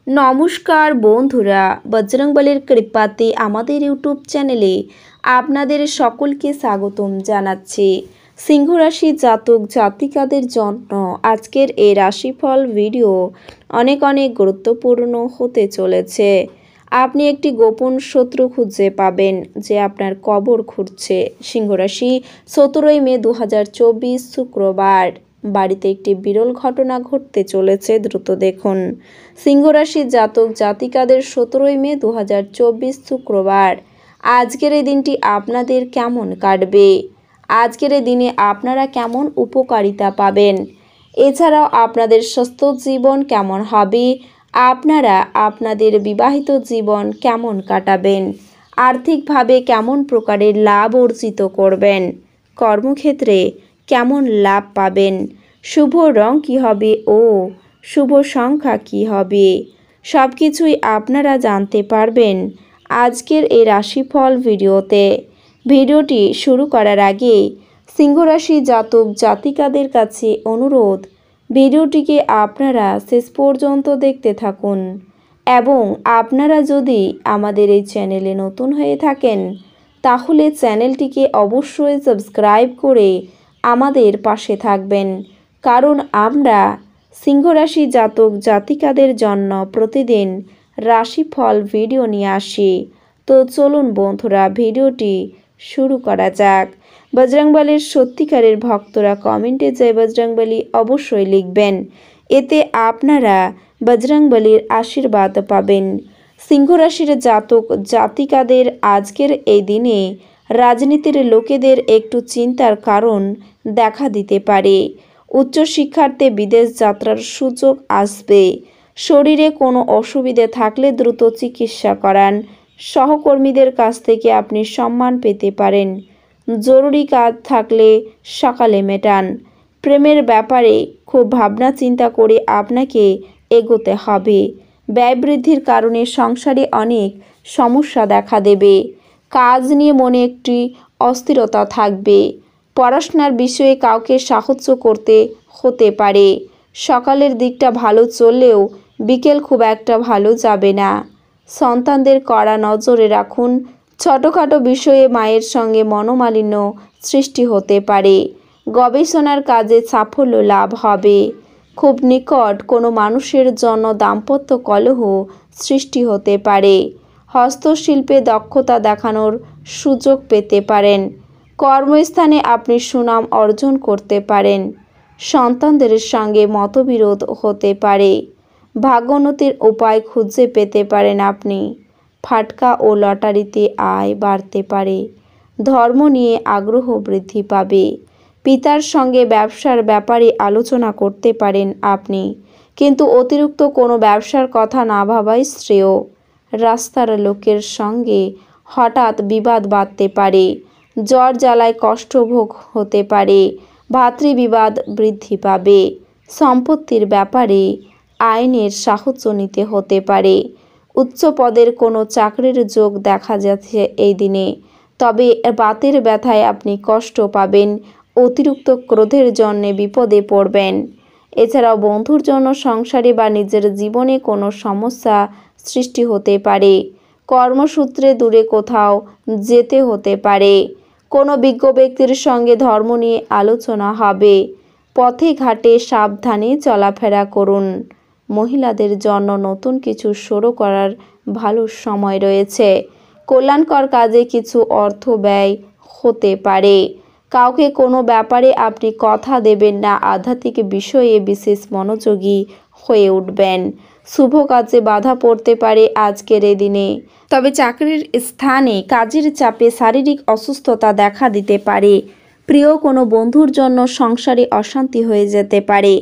নমস্কার বন্ধুরা, বজরংবলীর কৃপাতে আমাদের ইউটিউব চ্যানেলে আপনাদের সকলকে স্বাগতম জানাচ্ছি। সিংহ রাশি জাতক জাতিকাদের জন্য আজকের এই রাশিফল ভিডিও অনেক গুরুত্বপূর্ণ হতে চলেছে। আপনি একটি গোপন শত্রু খুঁজে পাবেন যে আপনার কবর খুঁড়ছে। সিংহ রাশি 17 মে 2024 শুক্রবার। বাড়িতে একটি বিরল ঘটনা ঘটতে চলেছে, দ্রুত দেখুন। সিংহ রাশির জাতক জাতিকাদের 17 মে 2024 শুক্রবার আজকের এই দিনটি আপনাদের কেমন কাটবে, আজকের এই দিনে আপনারা কেমন উপকারিতা পাবেন, এছাড়াও আপনাদের স্বাস্থ্য জীবন কেমন হবে, আপনারা আপনাদের বিবাহিত জীবন কেমন কাটাবেন, আর্থিকভাবে কেমন প্রকারের লাভ অর্জিত করবেন, কর্মক্ষেত্রে কেমন লাভ পাবেন, শুভ রং কী হবে ও শুভ সংখ্যা কী হবে, সব কিছুই আপনারা জানতে পারবেন আজকের এই রাশিফল ভিডিওতে। ভিডিওটি শুরু করার আগে সিংহ রাশি জাতক জাতিকাদের কাছে অনুরোধ, ভিডিওটিকে আপনারা শেষ পর্যন্ত দেখতে থাকুন এবং আপনারা যদি আমাদের এই চ্যানেলে নতুন হয়ে থাকেন তাহলে চ্যানেলটিকে অবশ্যই সাবস্ক্রাইব করে আমাদের পাশে থাকবেন, কারণ আমরা সিংহ রাশি জাতক জাতিকাদের জন্য প্রতিদিন রাশিফল ভিডিও নিয়ে আসি। তো চলুন বন্ধুরা, ভিডিওটি শুরু করা যাক। বজরংবলীর সত্যিকারের ভক্তরা কমেন্টে জয় বজরংবলী অবশ্যই লিখবেন, এতে আপনারা বজরংবলীর আশীর্বাদ পাবেন। সিংহ রাশির জাতক জাতিকাদের আজকের এই দিনে রাজনীতির লোকেদের একটু চিন্তার কারণ দেখা দিতে পারে। উচ্চশিক্ষার্থে বিদেশ যাত্রার সুযোগ আসবে। শরীরে কোনো অসুবিধে থাকলে দ্রুত চিকিৎসা করান। সহকর্মীদের কাছ থেকে আপনি সম্মান পেতে পারেন। জরুরি কাজ থাকলে সকালে মেটান। প্রেমের ব্যাপারে খুব ভাবনা চিন্তা করে আপনাকে এগোতে হবে। ব্যয় বৃদ্ধির কারণে সংসারে অনেক সমস্যা দেখা দেবে। কাজ নিয়ে মনে একটি অস্থিরতা থাকবে। পড়াশোনার বিষয়ে কাউকে সাহায্য করতে হতে পারে। সকালের দিকটা ভালো চললেও বিকেল খুব একটা ভালো যাবে না। সন্তানদের কড়া নজরে রাখুন। ছোটোখাটো বিষয়ে মায়ের সঙ্গে মনোমালিন্য সৃষ্টি হতে পারে। গবেষণার কাজে সাফল্য লাভ হবে। খুব নিকট কোনো মানুষের জন্য দাম্পত্য কলহ সৃষ্টি হতে পারে। হস্তশিল্পে দক্ষতা দেখানোর সুযোগ পেতে পারেন। কর্মস্থানে আপনি সুনাম অর্জন করতে পারেন। সন্তানদের সঙ্গে মতবিরোধ হতে পারে। ভাগ্যোন্নতির উপায় খুঁজে পেতে পারেন আপনি। ফাটকা ও লটারিতে আয় বাড়তে পারে। ধর্ম নিয়ে আগ্রহ বৃদ্ধি পাবে। পিতার সঙ্গে ব্যবসার ব্যাপারে আলোচনা করতে পারেন আপনি, কিন্তু অতিরিক্ত কোনো ব্যবসার কথা না ভাবাই শ্রেয়। রাস্তার লোকের সঙ্গে হঠাৎ বিবাদ বাধতে পারে। জ্বর জ্বালায় কষ্টভোগ হতে পারে। ভাতৃবিবাদ বৃদ্ধি পাবে। সম্পত্তির ব্যাপারে আইনের সাহায্য নিতে হতে পারে। উচ্চ পদের কোনো চাকরির যোগ দেখা যাচ্ছে এই দিনে, তবে বাতের ব্যথায় আপনি কষ্ট পাবেন। অতিরিক্ত ক্রোধের জন্যে বিপদে পড়বেন। এছাড়াও বন্ধুর জন্য সংসারে বা নিজের জীবনে কোনো সমস্যা সৃষ্টি হতে পারে। কর্মসূত্রে দূরে কোথাও যেতে হতে পারে। কোনো বিজ্ঞ ব্যক্তির সঙ্গে ধর্ম নিয়ে আলোচনা হবে। পথে ঘাটে সাবধানে চলাফেরা করুন। মহিলাদের জন্য নতুন কিছু শুরু করার ভালো সময় রয়েছে। কল্যাণকর কাজে কিছু অর্থ ব্যয় হতে পারে। কাউকে কোনো ব্যাপারে আপনি কথা দেবেন না। আধ্যাত্মিক বিষয়ে বিশেষ মনোযোগী হয়ে উঠবেন। শুভ কাজে বাধা পড়তে পারে আজকের এই দিনে। তবে চাকরির স্থানে কাজের চাপে শারীরিক অসুস্থতা দেখা দিতে পারে। প্রিয় কোনো বন্ধুর জন্য সংসারে অশান্তি হয়ে যেতে পারে।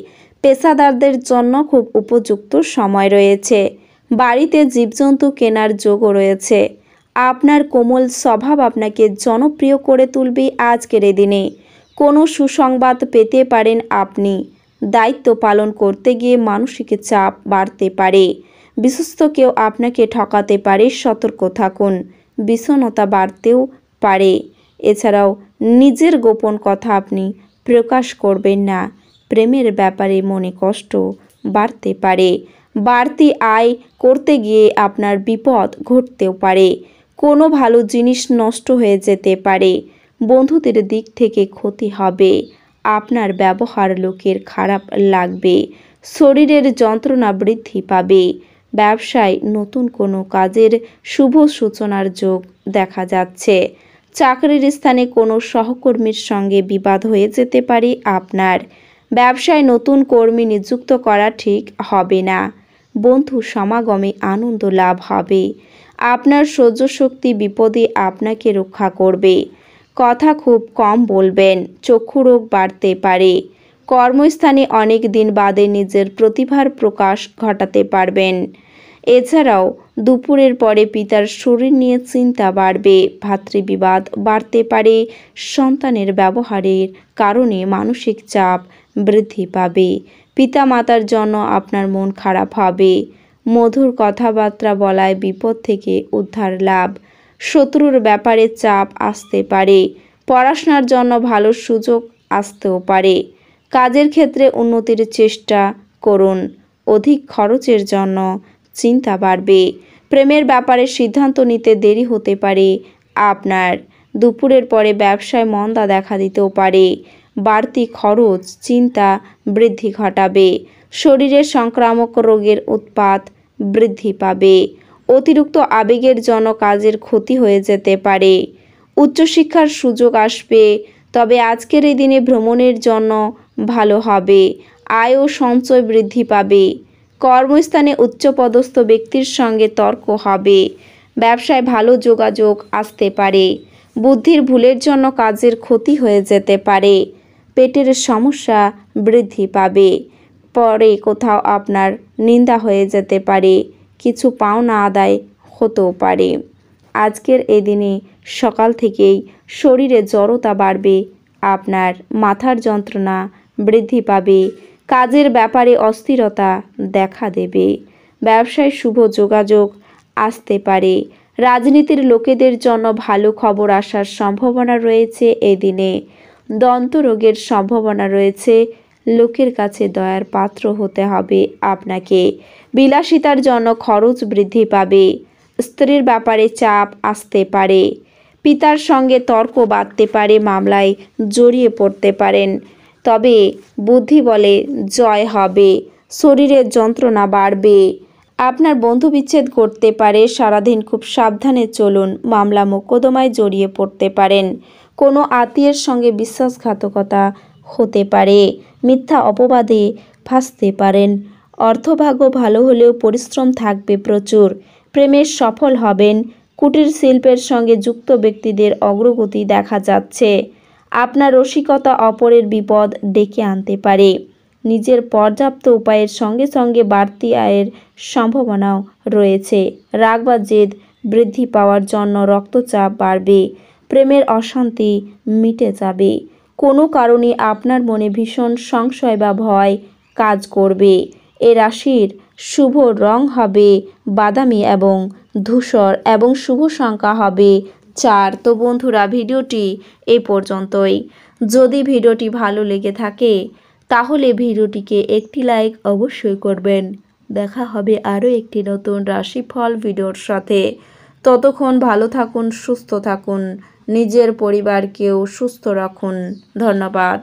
পেশাদারদের জন্য খুব উপযুক্ত সময় রয়েছে। বাড়িতে জীবজন্তু কেনার যোগও রয়েছে। আপনার কোমল স্বভাব আপনাকে জনপ্রিয় করে তুলবে আজকের এই দিনে। কোনো সুসংবাদ পেতে পারেন আপনি। দায়িত্ব পালন করতে গিয়ে মানসিক চাপ বাড়তে পারে। বিশ্বস্ত কেউ আপনাকে ঠকাতে পারে, সতর্ক থাকুন। বিষণ্ণতা বাড়তেও পারে। এছাড়াও নিজের গোপন কথা আপনি প্রকাশ করবেন না। প্রেমের ব্যাপারে মনে কষ্ট বাড়তে পারে। বাড়তি আয় করতে গিয়ে আপনার বিপদ ঘটতেও পারে। কোনো ভালো জিনিস নষ্ট হয়ে যেতে পারে। বন্ধুদের দিক থেকে ক্ষতি হবে। আপনার ব্যবহার লোকের খারাপ লাগবে। শরীরের যন্ত্রণা বৃদ্ধি পাবে। ব্যবসায় নতুন কোনো কাজের শুভ সূচনার যোগ দেখা যাচ্ছে। চাকরির স্থানে কোনো সহকর্মীর সঙ্গে বিবাদ হয়ে যেতে পারে আপনার। ব্যবসায় নতুন কর্মী নিযুক্ত করা ঠিক হবে না। বন্ধু সমাগমে আনন্দ লাভ হবে। আপনার সহ্য শক্তি বিপদে আপনাকে রক্ষা করবে। কথা খুব কম বলবেন। চক্ষু রোগ বাড়তে পারে। কর্মস্থানে অনেক দিন বাদে নিজের প্রতিভার প্রকাশ ঘটাতে পারবেন। এছাড়াও দুপুরের পরে পিতার শরীর নিয়ে চিন্তা বাড়বে। ভাতৃবিবাদ বাড়তে পারে। সন্তানের ব্যবহারের কারণে মানসিক চাপ বৃদ্ধি পাবে। পিতামাতার জন্য আপনার মন খারাপ হবে। মধুর কথাবার্তা বলায় বিপদ থেকে উদ্ধার লাভ। শত্রুর ব্যাপারে চাপ আসতে পারে। পড়াশোনার জন্য ভালো সুযোগ আসতেও পারে। কাজের ক্ষেত্রে উন্নতির চেষ্টা করুন। অধিক খরচের জন্য চিন্তা বাড়বে। প্রেমের ব্যাপারে সিদ্ধান্ত নিতে দেরি হতে পারে আপনার। দুপুরের পরে ব্যবসায় মন্দা দেখা দিতেও পারে। বাড়তি খরচ চিন্তা বৃদ্ধি ঘটাবে। শরীরের সংক্রামক রোগের উৎপাত বৃদ্ধি পাবে। অতিরিক্ত আবেগের জন্য কাজের ক্ষতি হয়ে যেতে পারে। উচ্চশিক্ষার সুযোগ আসবে, তবে আজকের এই দিনে ভ্রমণের জন্য ভালো হবে। আয় ও সঞ্চয় বৃদ্ধি পাবে। কর্মস্থানে উচ্চপদস্থ ব্যক্তির সঙ্গে তর্ক হবে। ব্যবসায় ভালো যোগাযোগ আসতে পারে। বুদ্ধির ভুলের জন্য কাজের ক্ষতি হয়ে যেতে পারে। পেটের সমস্যা বৃদ্ধি পাবে। পরে কোথাও আপনার নিন্দা হয়ে যেতে পারে। কিছু পাওনা আদায় হতেও পারে। আজকের এই দিনে সকাল থেকেই শরীরে জড়তা বাড়বে। আপনার মাথার যন্ত্রণা বৃদ্ধি পাবে। কাজের ব্যাপারে অস্থিরতা দেখা দেবে। ব্যবসায় শুভ যোগাযোগ আসতে পারে। রাজনীতির লোকেদের জন্য ভালো খবর আসার সম্ভাবনা রয়েছে এদিনে। দন্তরোগের সম্ভাবনা রয়েছে। লোকের কাছে দয়ার পাত্র হতে হবে আপনাকে। বিলাসিতার জন্য খরচ বৃদ্ধি পাবে। স্ত্রীর ব্যাপারে চাপ আসতে পারে। পিতার সঙ্গে তর্ক বাড়তে পারে। মামলায় জড়িয়ে পড়তে পারেন, তবে বুদ্ধি বলে জয় হবে। শরীরের যন্ত্রণা বাড়বে। আপনার বন্ধু বিচ্ছেদ করতে পারে। সারাদিন খুব সাবধানে চলুন। মামলা মোকদ্দমায় জড়িয়ে পড়তে পারেন। কোনো আত্মীয়ের সঙ্গে বিশ্বাসঘাতকতা হতে পারে। মিথ্যা অপবাদে ফাঁসতে পারেন। অর্থভাগ্য ভালো হলেও পরিশ্রম থাকবে প্রচুর। প্রেমে সফল হবেন। কুটির শিল্পের সঙ্গে যুক্ত ব্যক্তিদের অগ্রগতি দেখা যাচ্ছে। আপনার রসিকতা অপরের বিপদ ডেকে আনতে পারে। নিজের পর্যাপ্ত উপায়ের সঙ্গে সঙ্গে বাড়তি আয়ের সম্ভাবনাও রয়েছে। রাগ বা জেদ বৃদ্ধি পাওয়ার জন্য রক্তচাপ বাড়বে। প্রেমের অশান্তি মিটে যাবে। কোনো কারণে আপনার মনে ভীষণ সংশয় বা ভয় কাজ করবে। এ রাশির শুভ রং হবে বাদামি এবং ধূসর এবং শুভ সংখ্যা হবে 4। তো বন্ধুরা, ভিডিওটি এই পর্যন্তই। যদি ভিডিওটি ভালো লেগে থাকে তাহলে ভিডিওটিকে একটি লাইক অবশ্যই করবেন। দেখা হবে আরও একটি নতুন রাশিফল ভিডিওর সাথে। ততক্ষণ ভালো থাকুন, সুস্থ থাকুন, নিজের পরিবারকেও সুস্থ রাখুন। ধন্যবাদ।